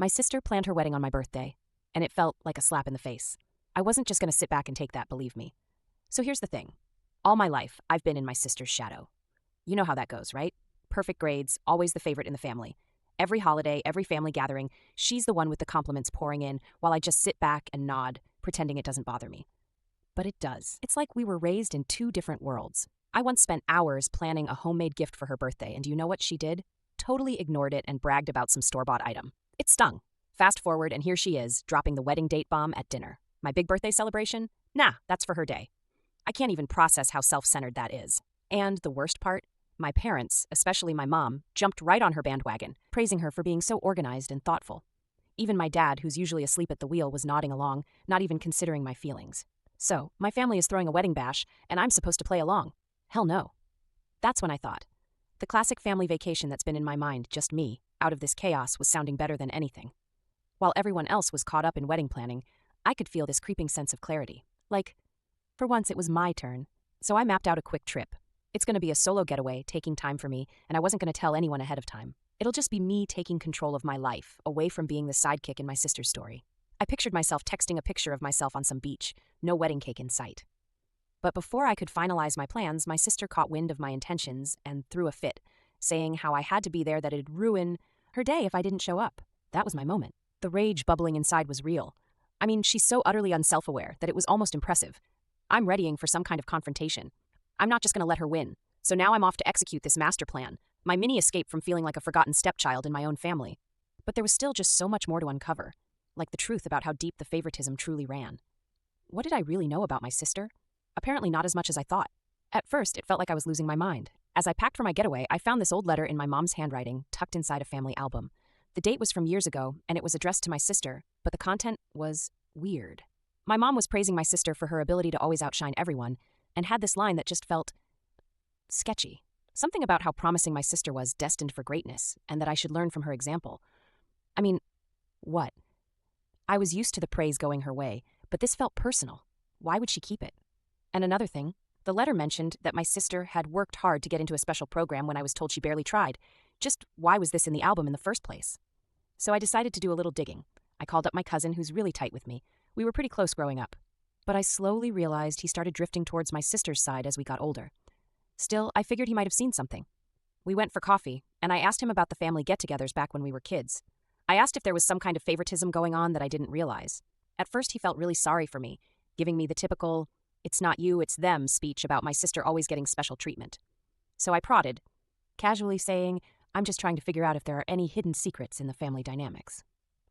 My sister planned her wedding on my birthday, and it felt like a slap in the face. I wasn't just going to sit back and take that, believe me. So here's the thing. All my life, I've been in my sister's shadow. You know how that goes, right? Perfect grades, always the favorite in the family. Every holiday, every family gathering, she's the one with the compliments pouring in while I just sit back and nod, pretending it doesn't bother me. But it does. It's like we were raised in two different worlds. I once spent hours planning a homemade gift for her birthday, and do you know what she did? Totally ignored it and bragged about some store-bought item. It stung. Fast forward, and here she is, dropping the wedding date bomb at dinner. My big birthday celebration? Nah, that's for her day. I can't even process how self-centered that is. And the worst part? My parents, especially my mom, jumped right on her bandwagon, praising her for being so organized and thoughtful. Even my dad, who's usually asleep at the wheel, was nodding along, not even considering my feelings. So, my family is throwing a wedding bash, and I'm supposed to play along. Hell no. That's when I thought. The classic family vacation that's been in my mind, just me, out of this chaos, was sounding better than anything. While everyone else was caught up in wedding planning, I could feel this creeping sense of clarity. Like, for once it was my turn. So I mapped out a quick trip. It's going to be a solo getaway, taking time for me, and I wasn't going to tell anyone ahead of time. It'll just be me taking control of my life, away from being the sidekick in my sister's story. I pictured myself texting a picture of myself on some beach, no wedding cake in sight. But before I could finalize my plans, my sister caught wind of my intentions and threw a fit, saying how I had to be there, that it'd ruin her day if I didn't show up. That was my moment. The rage bubbling inside was real. I mean, she's so utterly unself-aware that it was almost impressive. I'm readying for some kind of confrontation. I'm not just going to let her win. So now I'm off to execute this master plan, my mini escape from feeling like a forgotten stepchild in my own family. But there was still just so much more to uncover, like the truth about how deep the favoritism truly ran. What did I really know about my sister? Apparently not as much as I thought. At first, it felt like I was losing my mind. As I packed for my getaway, I found this old letter in my mom's handwriting, tucked inside a family album. The date was from years ago, and it was addressed to my sister, but the content was weird. My mom was praising my sister for her ability to always outshine everyone, and had this line that just felt sketchy. Something about how promising my sister was, destined for greatness, and that I should learn from her example. I mean, what? I was used to the praise going her way, but this felt personal. Why would she keep it? And another thing, the letter mentioned that my sister had worked hard to get into a special program when I was told she barely tried. Just why was this in the album in the first place? So I decided to do a little digging. I called up my cousin, who's really tight with me. We were pretty close growing up. But I slowly realized he started drifting towards my sister's side as we got older. Still, I figured he might have seen something. We went for coffee, and I asked him about the family get-togethers back when we were kids. I asked if there was some kind of favoritism going on that I didn't realize. At first, he felt really sorry for me, giving me the typical, "it's not you, it's them" speech about my sister always getting special treatment. So I prodded, casually saying, I'm just trying to figure out if there are any hidden secrets in the family dynamics.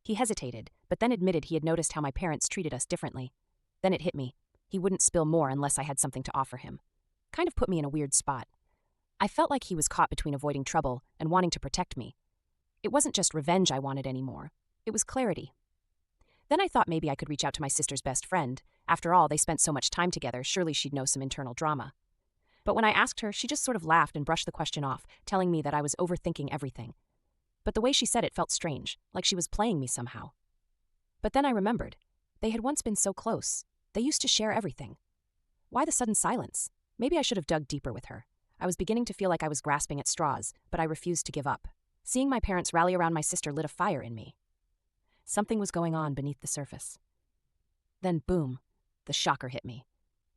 He hesitated, but then admitted he had noticed how my parents treated us differently. Then it hit me. He wouldn't spill more unless I had something to offer him. Kind of put me in a weird spot. I felt like he was caught between avoiding trouble and wanting to protect me. It wasn't just revenge I wanted anymore. It was clarity. Then I thought maybe I could reach out to my sister's best friend. After all, they spent so much time together, surely she'd know some internal drama. But when I asked her, she just sort of laughed and brushed the question off, telling me that I was overthinking everything. But the way she said it felt strange, like she was playing me somehow. But then I remembered. They had once been so close. They used to share everything. Why the sudden silence? Maybe I should have dug deeper with her. I was beginning to feel like I was grasping at straws, but I refused to give up. Seeing my parents rally around my sister lit a fire in me. Something was going on beneath the surface. Then, boom, the shocker hit me.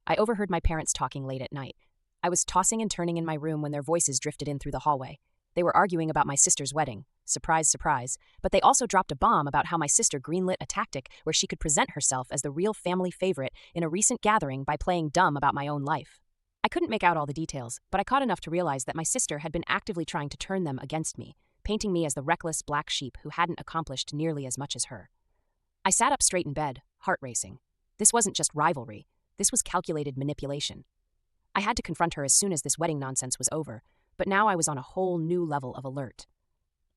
I overheard my parents talking late at night. I was tossing and turning in my room when their voices drifted in through the hallway. They were arguing about my sister's wedding. Surprise, surprise. But they also dropped a bomb about how my sister greenlit a tactic where she could present herself as the real family favorite in a recent gathering by playing dumb about my own life. I couldn't make out all the details, but I caught enough to realize that my sister had been actively trying to turn them against me, painting me as the reckless black sheep who hadn't accomplished nearly as much as her. I sat up straight in bed, heart racing. This wasn't just rivalry. This was calculated manipulation. I had to confront her as soon as this wedding nonsense was over, but now I was on a whole new level of alert.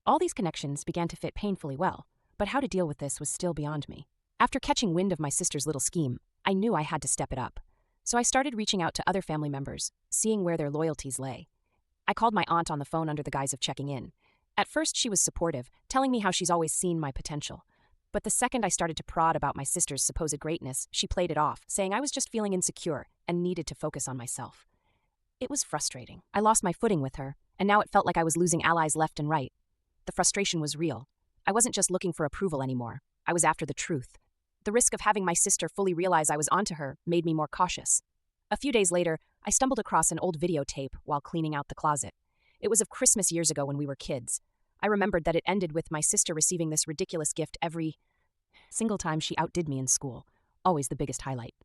All these connections began to fit painfully well, but how to deal with this was still beyond me. After catching wind of my sister's little scheme, I knew I had to step it up. So I started reaching out to other family members, seeing where their loyalties lay. I called my aunt on the phone under the guise of checking in. At first, she was supportive, telling me how she's always seen my potential. But the second I started to prod about my sister's supposed greatness, she played it off, saying I was just feeling insecure and needed to focus on myself. It was frustrating. I lost my footing with her, and now it felt like I was losing allies left and right. The frustration was real. I wasn't just looking for approval anymore. I was after the truth. The risk of having my sister fully realize I was onto her made me more cautious. A few days later, I stumbled across an old videotape while cleaning out the closet. It was of Christmas years ago when we were kids. I remembered that it ended with my sister receiving this ridiculous gift every single time she outdid me in school. Always the biggest highlight.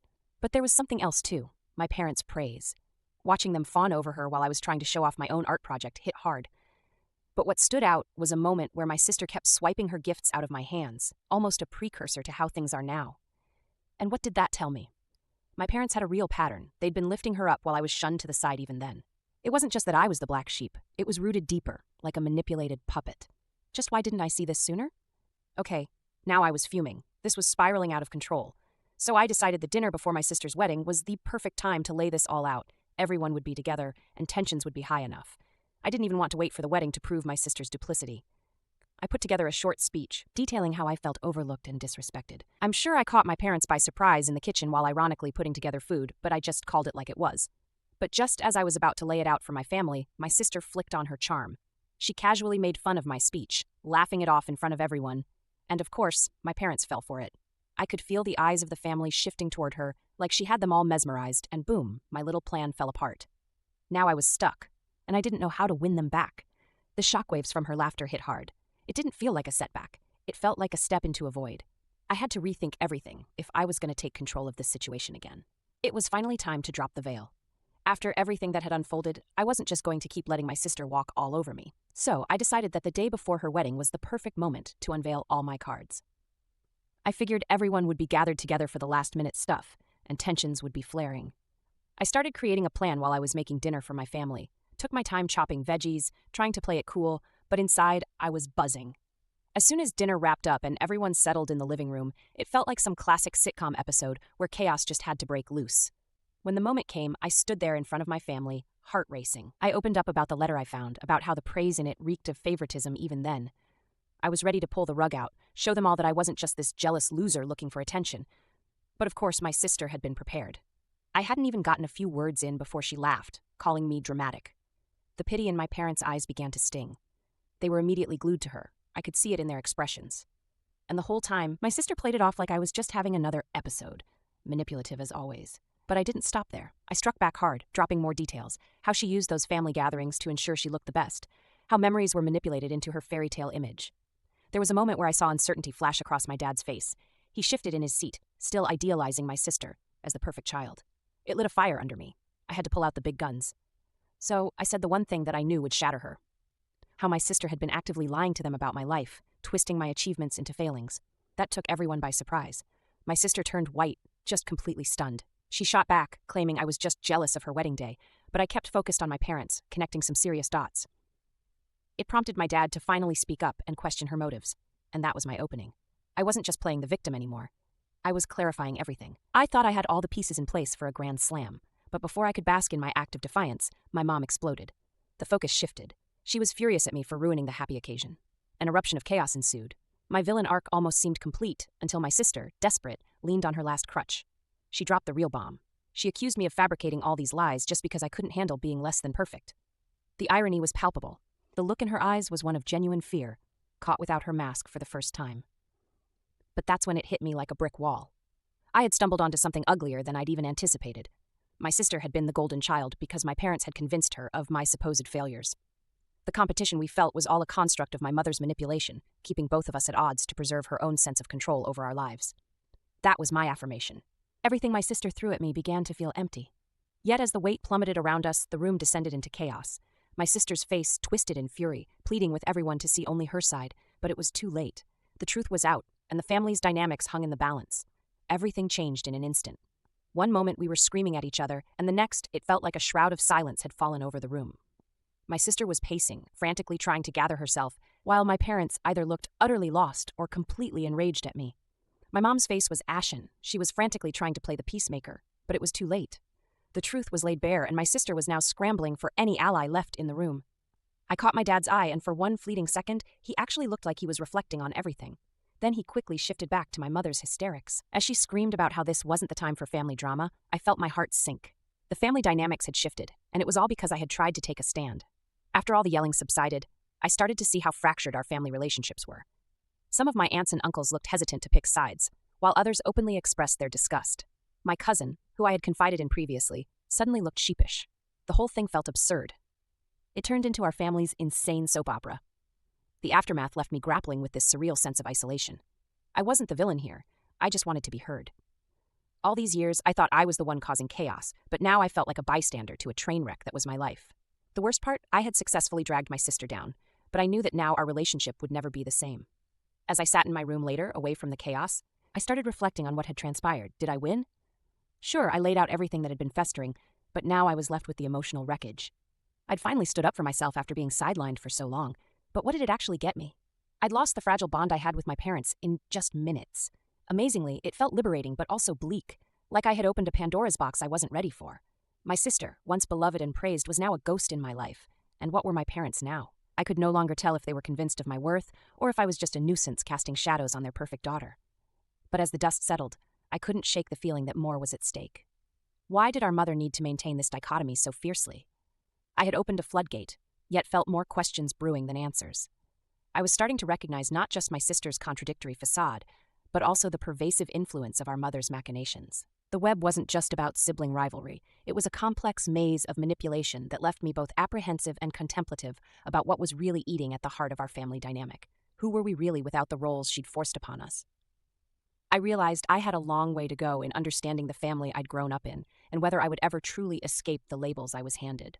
But there was something else too, my parents' praise. Watching them fawn over her while I was trying to show off my own art project hit hard. But what stood out was a moment where my sister kept swiping her gifts out of my hands, almost a precursor to how things are now. And what did that tell me? My parents had a real pattern. They'd been lifting her up while I was shunned to the side even then. It wasn't just that I was the black sheep. It was rooted deeper, like a manipulated puppet. Just why didn't I see this sooner? Okay, now I was fuming. This was spiraling out of control. So I decided the dinner before my sister's wedding was the perfect time to lay this all out. Everyone would be together, and tensions would be high enough. I didn't even want to wait for the wedding to prove my sister's duplicity. I put together a short speech, detailing how I felt overlooked and disrespected. I'm sure I caught my parents by surprise in the kitchen while ironically putting together food, but I just called it like it was. But just as I was about to lay it out for my family, my sister flicked on her charm. She casually made fun of my speech, laughing it off in front of everyone. And of course, my parents fell for it. I could feel the eyes of the family shifting toward her, like she had them all mesmerized, and boom, my little plan fell apart. Now I was stuck, and I didn't know how to win them back. The shockwaves from her laughter hit hard. It didn't feel like a setback. It felt like a step into a void. I had to rethink everything if I was going to take control of this situation again. It was finally time to drop the veil. After everything that had unfolded, I wasn't just going to keep letting my sister walk all over me. So I decided that the day before her wedding was the perfect moment to unveil all my cards. I figured everyone would be gathered together for the last-minute stuff, and tensions would be flaring. I started creating a plan while I was making dinner for my family. Took my time chopping veggies, trying to play it cool, but inside, I was buzzing. As soon as dinner wrapped up and everyone settled in the living room, it felt like some classic sitcom episode where chaos just had to break loose. When the moment came, I stood there in front of my family, heart racing. I opened up about the letter I found, about how the praise in it reeked of favoritism even then. I was ready to pull the rug out, show them all that I wasn't just this jealous loser looking for attention. But of course, my sister had been prepared. I hadn't even gotten a few words in before she laughed, calling me dramatic. The pity in my parents' eyes began to sting. They were immediately glued to her. I could see it in their expressions. And the whole time, my sister played it off like I was just having another episode. Manipulative as always. But I didn't stop there. I struck back hard, dropping more details. How she used those family gatherings to ensure she looked the best. How memories were manipulated into her fairy tale image. There was a moment where I saw uncertainty flash across my dad's face. He shifted in his seat, still idealizing my sister as the perfect child. It lit a fire under me. I had to pull out the big guns. So I said the one thing that I knew would shatter her. How my sister had been actively lying to them about my life, twisting my achievements into failings. That took everyone by surprise. My sister turned white, just completely stunned. She shot back, claiming I was just jealous of her wedding day, but I kept focused on my parents, connecting some serious dots. It prompted my dad to finally speak up and question her motives, and that was my opening. I wasn't just playing the victim anymore. I was clarifying everything. I thought I had all the pieces in place for a grand slam, but before I could bask in my act of defiance, my mom exploded. The focus shifted. She was furious at me for ruining the happy occasion. An eruption of chaos ensued. My villain arc almost seemed complete until my sister, desperate, leaned on her last crutch. She dropped the real bomb. She accused me of fabricating all these lies just because I couldn't handle being less than perfect. The irony was palpable. The look in her eyes was one of genuine fear, caught without her mask for the first time. But that's when it hit me like a brick wall. I had stumbled onto something uglier than I'd even anticipated. My sister had been the golden child because my parents had convinced her of my supposed failures. The competition we felt was all a construct of my mother's manipulation, keeping both of us at odds to preserve her own sense of control over our lives. That was my affirmation. Everything my sister threw at me began to feel empty. Yet as the weight plummeted around us, the room descended into chaos. My sister's face twisted in fury, pleading with everyone to see only her side, but it was too late. The truth was out, and the family's dynamics hung in the balance. Everything changed in an instant. One moment we were screaming at each other, and the next it felt like a shroud of silence had fallen over the room. My sister was pacing, frantically trying to gather herself, while my parents either looked utterly lost or completely enraged at me. My mom's face was ashen. She was frantically trying to play the peacemaker, but it was too late. The truth was laid bare, and my sister was now scrambling for any ally left in the room. I caught my dad's eye, and for one fleeting second, he actually looked like he was reflecting on everything. Then he quickly shifted back to my mother's hysterics. As she screamed about how this wasn't the time for family drama, I felt my heart sink. The family dynamics had shifted, and it was all because I had tried to take a stand. After all the yelling subsided, I started to see how fractured our family relationships were. Some of my aunts and uncles looked hesitant to pick sides, while others openly expressed their disgust. My cousin, who I had confided in previously, suddenly looked sheepish. The whole thing felt absurd. It turned into our family's insane soap opera. The aftermath left me grappling with this surreal sense of isolation. I wasn't the villain here. I just wanted to be heard. All these years, I thought I was the one causing chaos, but now I felt like a bystander to a train wreck that was my life. The worst part, I had successfully dragged my sister down, but I knew that now our relationship would never be the same. As I sat in my room later, away from the chaos, I started reflecting on what had transpired. Did I win? Sure, I laid out everything that had been festering, but now I was left with the emotional wreckage. I'd finally stood up for myself after being sidelined for so long, but what did it actually get me? I'd lost the fragile bond I had with my parents in just minutes. Amazingly, it felt liberating but also bleak, like I had opened a Pandora's box I wasn't ready for. My sister, once beloved and praised, was now a ghost in my life. And what were my parents now? I could no longer tell if they were convinced of my worth or if I was just a nuisance casting shadows on their perfect daughter. But as the dust settled, I couldn't shake the feeling that more was at stake. Why did our mother need to maintain this dichotomy so fiercely? I had opened a floodgate, yet felt more questions brewing than answers. I was starting to recognize not just my sister's contradictory facade, but also the pervasive influence of our mother's machinations. The web wasn't just about sibling rivalry. It was a complex maze of manipulation that left me both apprehensive and contemplative about what was really eating at the heart of our family dynamic. Who were we really without the roles she'd forced upon us? I realized I had a long way to go in understanding the family I'd grown up in, and whether I would ever truly escape the labels I was handed.